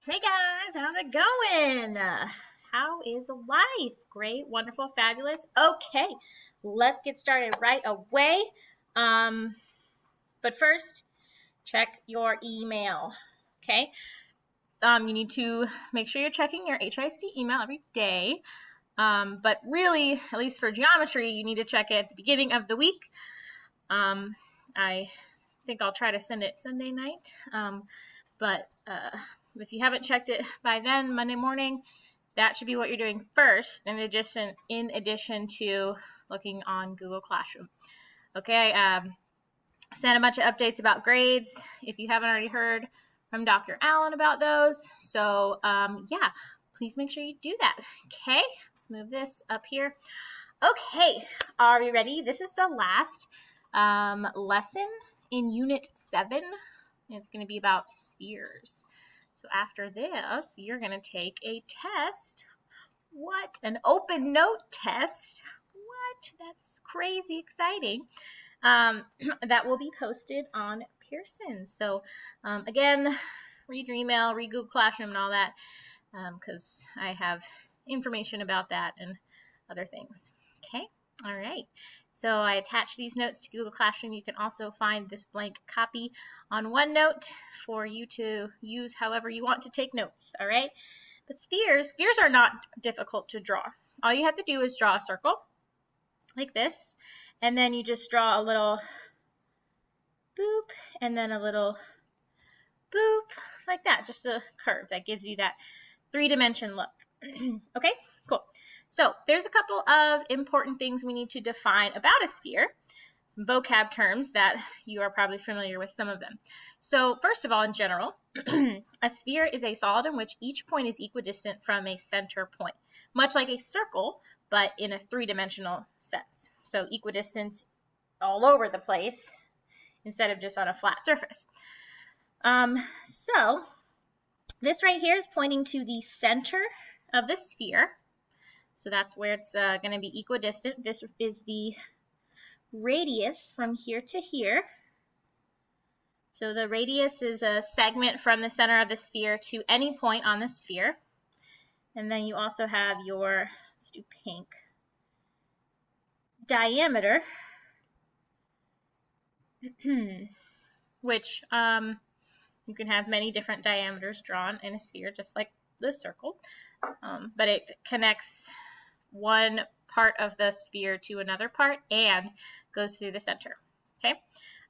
Hey guys, how's it going? How is life? Great, wonderful, fabulous. Okay, let's get started right away. Um, but first, check your email. Okay, you need to make sure you're checking your HISD email every day. But really, at least for geometry, you need to check it at the beginning of the week. I think I'll try to send it Sunday night. But if you haven't checked it by then, Monday morning, that should be what you're doing first, in addition to looking on Google Classroom. Okay, sent a bunch of updates about grades if you haven't already heard from Dr. Allen about those. So yeah, please make sure you do that. Okay, let's move this up here. Okay, are we ready? This is the last lesson in Unit 7. It's going to be about spheres. So after this, you're going to take a test. What? An open note test? What? That's crazy exciting. That will be posted on Pearson. So again, read your email, read Google Classroom and all that, because I have information about that and other things. Okay, all right. So I attached these notes to Google Classroom. You can also find this blank copy on OneNote for you to use however you want to take notes, all right? But spheres are not difficult to draw. All you have to do is draw a circle like this, and then you just draw a little boop and then a little boop like that, just a curve that gives you that three-dimension look. Okay, cool. So there's a couple of important things we need to define about a sphere, some vocab terms that you are probably familiar with some of them. So first of all, in general, a sphere is a solid in which each point is equidistant from a center point, much like a circle, but in a three-dimensional sense. So equidistance all over the place instead of just on a flat surface. So this right here is pointing to the center of the sphere. So that's where it's going to be equidistant. This is the radius from here to here. So the radius is a segment from the center of the sphere to any point on the sphere. And then you also have your, let's do pink, diameter, which you can have many different diameters drawn in a sphere, just like the circle. But it connects one part of the sphere to another part and goes through the center. Okay.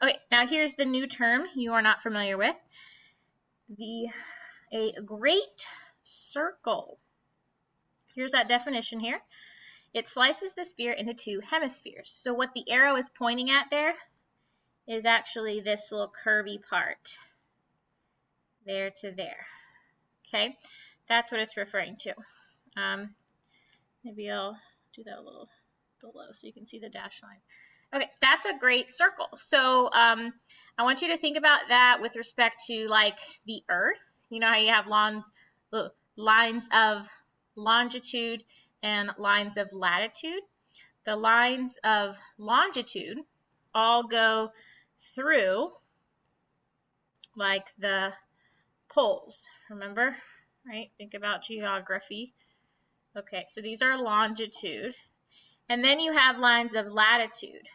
Okay, now here's the new term you are not familiar with. A great circle. Here's that definition here. It slices the sphere into two hemispheres. So what the arrow is pointing at there is actually this little curvy part. There to there. Okay, that's what it's referring to. Maybe I'll do that a little below so you can see the dashed line. Okay, that's a great circle. So I want you to think about that with respect to like the Earth. You know how you have lines of longitude and lines of latitude? The lines of longitude all go through like the poles, remember? Right? Think about geography. Okay, so these are longitude. And then you have lines of latitude.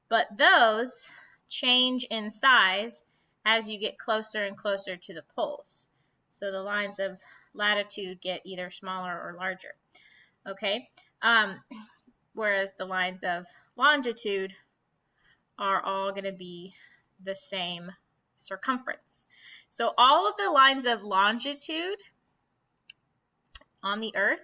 But those change in size as you get closer and closer to the poles. So the lines of latitude get either smaller or larger. Okay? Whereas the lines of longitude are all going to be the same circumference. So all of the lines of longitude on the Earth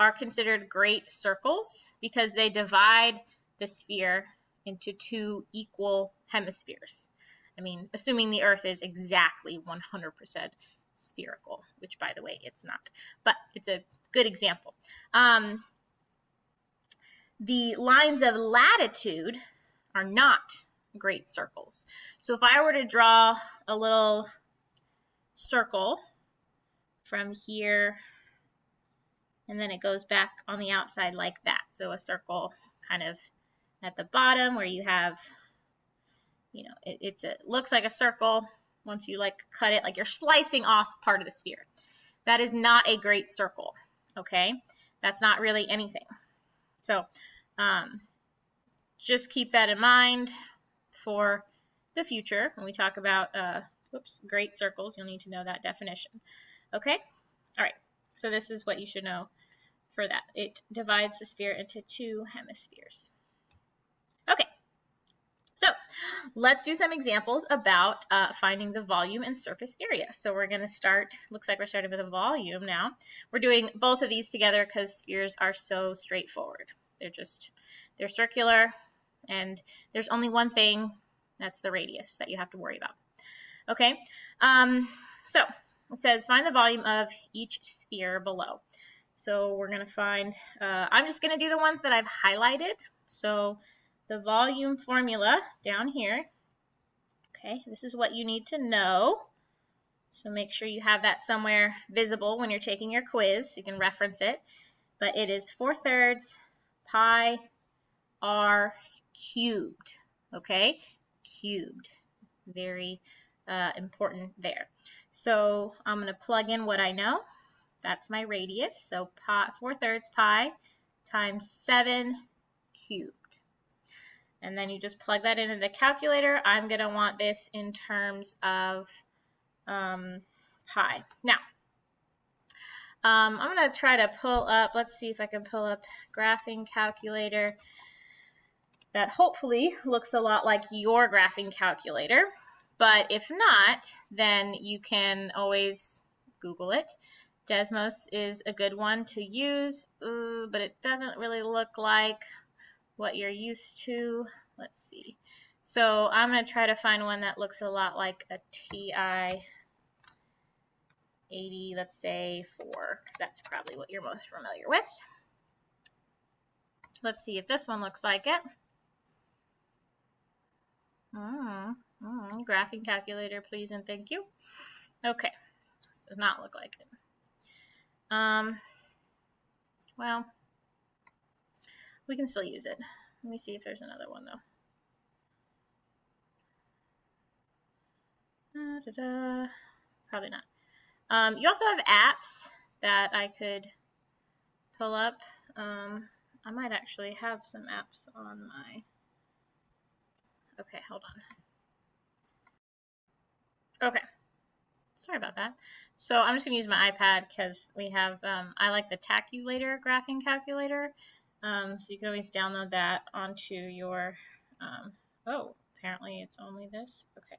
are considered great circles because they divide the sphere into two equal hemispheres. I mean, assuming the Earth is exactly 100% spherical, which, by the way, it's not. But it's a good example. The lines of latitude are not great circles. So if I were to draw a little circle from here, and then it goes back on the outside like that. So a circle kind of at the bottom where you have, you know, it looks like a circle once you like cut it, like you're slicing off part of the sphere. that is not a great circle, okay? That's not really anything. So just keep that in mind for the future. When we talk about great circles, you'll need to know that definition. Okay? All right. So this is what you should know for that. It divides the sphere into 2 hemispheres. Okay. So let's do some examples about finding the volume and surface area. So we're going to start, looks like we're starting with the volume now. We're doing both of these together because spheres are so straightforward. They're circular, and there's only one thing, that's the radius that you have to worry about. Okay, so it says find the volume of each sphere below. So we're going to find, I'm just going to do the ones that I've highlighted. So the volume formula down here, okay, this is what you need to know. So make sure you have that somewhere visible when you're taking your quiz. You can reference it. But it is 4/3 pi r cubed, okay? Cubed. Very important there. So I'm going to plug in what I know. That's my radius. So 4/3 pi times 7 cubed. And then you just plug that into the calculator. I'm going to want this in terms of pi. Now, I'm going to try to pull up, let's see if I can pull up graphing calculator that hopefully looks a lot like your graphing calculator. But if not, then you can always Google it. Desmos is a good one to use, but it doesn't really look like what you're used to. Let's see. So I'm going to try to find one that looks a lot like a TI 80, let's say 4, because that's probably what you're most familiar with. Let's see if this one looks like it. Graphing calculator, please and thank you. Okay, this does not look like it. Well, we can still use it. Let me see if there's another one though. Probably not. You also have apps that I could pull up. I might actually have some apps on my... Okay, hold on. Okay, sorry about that. So I'm just going to use my iPad because we have, I like the Taculator graphing calculator. So you can always download that onto your, oh, apparently it's only this. Okay.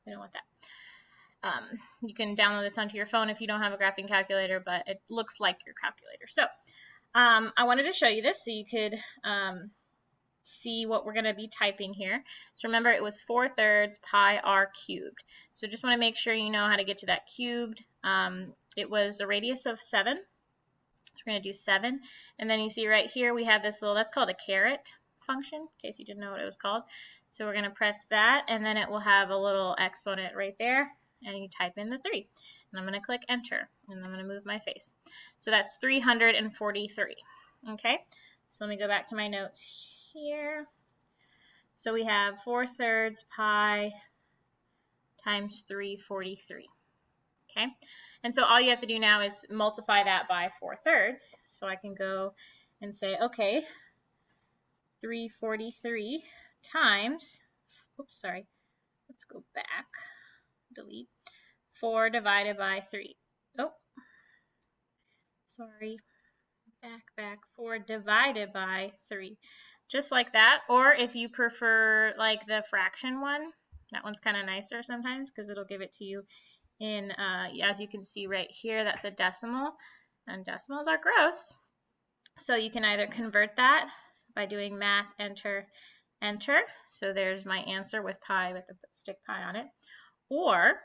We don't want that. You can download this onto your phone if you don't have a graphing calculator, but it looks like your calculator. So I wanted to show you this so you could see what we're going to be typing here. So remember, it was 4/3 pi r cubed. So just want to make sure you know how to get to that cubed. It was a radius of 7. So we're going to do 7. And then you see right here we have this little, that's called a caret function, in case you didn't know what it was called. So we're going to press that, and then it will have a little exponent right there, and you type in the 3. And I'm going to click enter, and I'm going to move my face. So that's 343. Okay, so let me go back to my notes here. So we have 4/3 pi times 343. Okay, and so all you have to do now is multiply that by 4/3. So I can go and say, okay, 343 times, oops, sorry, let's go back, delete, 4 divided by 3. Oh, sorry, back, 4 divided by 3. Just like that. Or if you prefer like the fraction one, that one's kind of nicer sometimes because it'll give it to you in, as you can see right here, that's a decimal, and decimals are gross. So you can either convert that by doing math, enter, enter. So there's my answer with pi, with the stick pi on it. Or,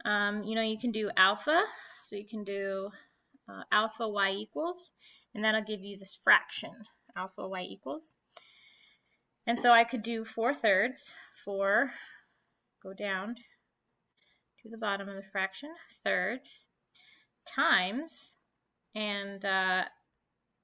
you can do alpha. So you can do alpha y equals, and that'll give you this fraction, alpha y equals. And so I could do 4/3 for, go down to the bottom of the fraction, thirds, times, and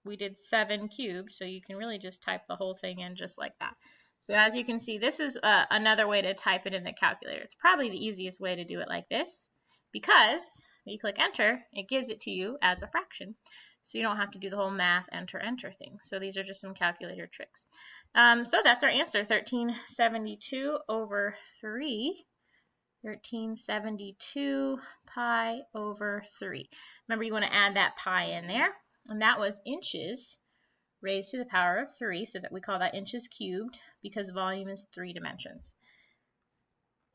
we did 7 cubed, so you can really just type the whole thing in just like that. So as you can see, this is another way to type it in the calculator. It's probably the easiest way to do it like this. because when you click enter, it gives it to you as a fraction. So you don't have to do the whole math enter thing. So these are just some calculator tricks. So that's our answer, 1372 over 3. 1372 pi over 3. Remember, you want to add that pi in there. And that was inches raised to the power of 3, so that we call that inches cubed because volume is 3 dimensions.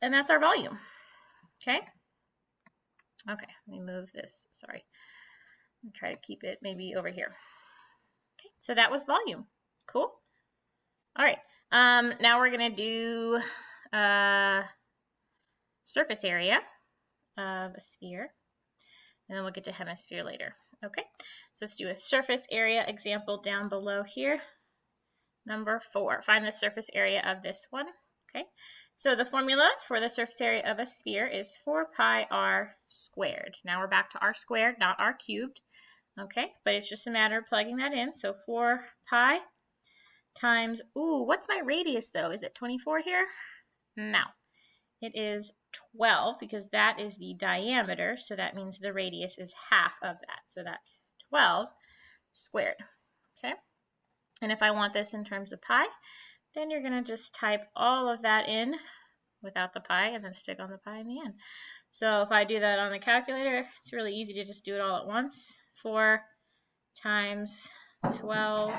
And that's our volume. Okay? Okay, let me move this. Sorry. I'll try to keep it maybe over here. Okay, so that was volume. Cool? All right. Now we're going to do surface area of a sphere, and then we'll get to hemisphere later. Okay, so let's do a surface area example down below here. Number 4, find the surface area of this one. Okay, so the formula for the surface area of a sphere is 4 pi r squared. Now we're back to r squared, not r cubed. Okay, but it's just a matter of plugging that in. So 4 pi times, what's my radius though? Is it 24 here? No, it is 12 because that is the diameter, so that means the radius is half of that. So that's 12 squared. Okay, and if I want this in terms of pi, then you're going to just type all of that in without the pi and then stick on the pi in the end. So if I do that on the calculator, it's really easy to just do it all at once. 4 times 12.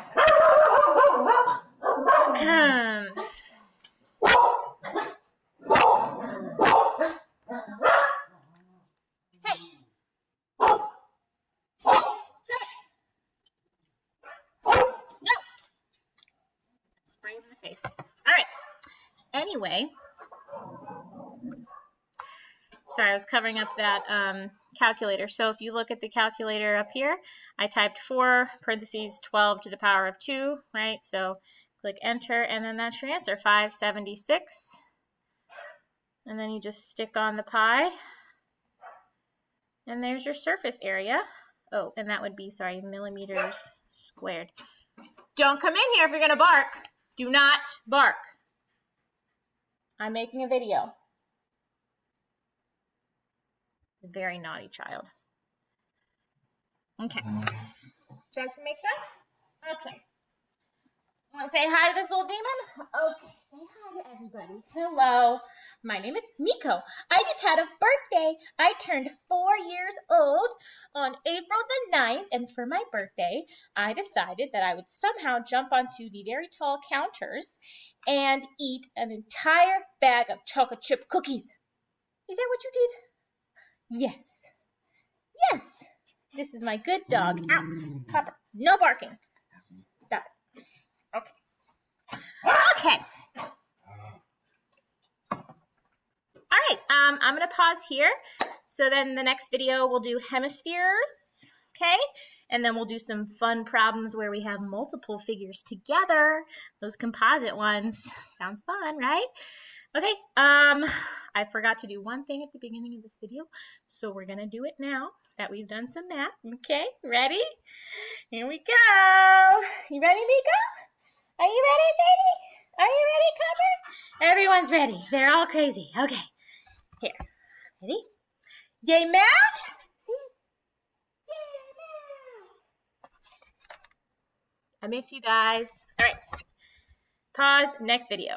Anyway, sorry, I was covering up that calculator. So if you look at the calculator up here, I typed 4 parentheses 12 to the power of 2, right? So click enter, and then that's your answer, 576. And then you just stick on the pi, and there's your surface area. Oh, and that would be, sorry, millimeters squared. Don't come in here if you're going to bark. Do not bark. I'm making a video. Very naughty child. Okay. Does that make sense? Okay. Want to say hi to this little demon? Okay. Say hi to everybody. Hello. My name is Miko. I just had a birthday. I turned 4 years old on April the 9th, and for my birthday, I decided that I would somehow jump onto the very tall counters and eat an entire bag of chocolate chip cookies. Is that what you did? Yes. Yes. This is my good dog. Ow. Copper. No barking. Stop it. Okay. Okay. All right. I'm going to pause here. So then the next video we'll do hemispheres. Okay. And then we'll do some fun problems where we have multiple figures together. Those composite ones. Sounds fun, right? Okay, I forgot to do one thing at the beginning of this video, so we're going to do it now that we've done some math. Okay, ready? Here we go. You ready, Miko? Are you ready, baby? Are you ready, Copper? Everyone's ready. They're all crazy. Okay, here. Ready? Yay, math? Yay, math. I miss you guys. All right, pause, next video.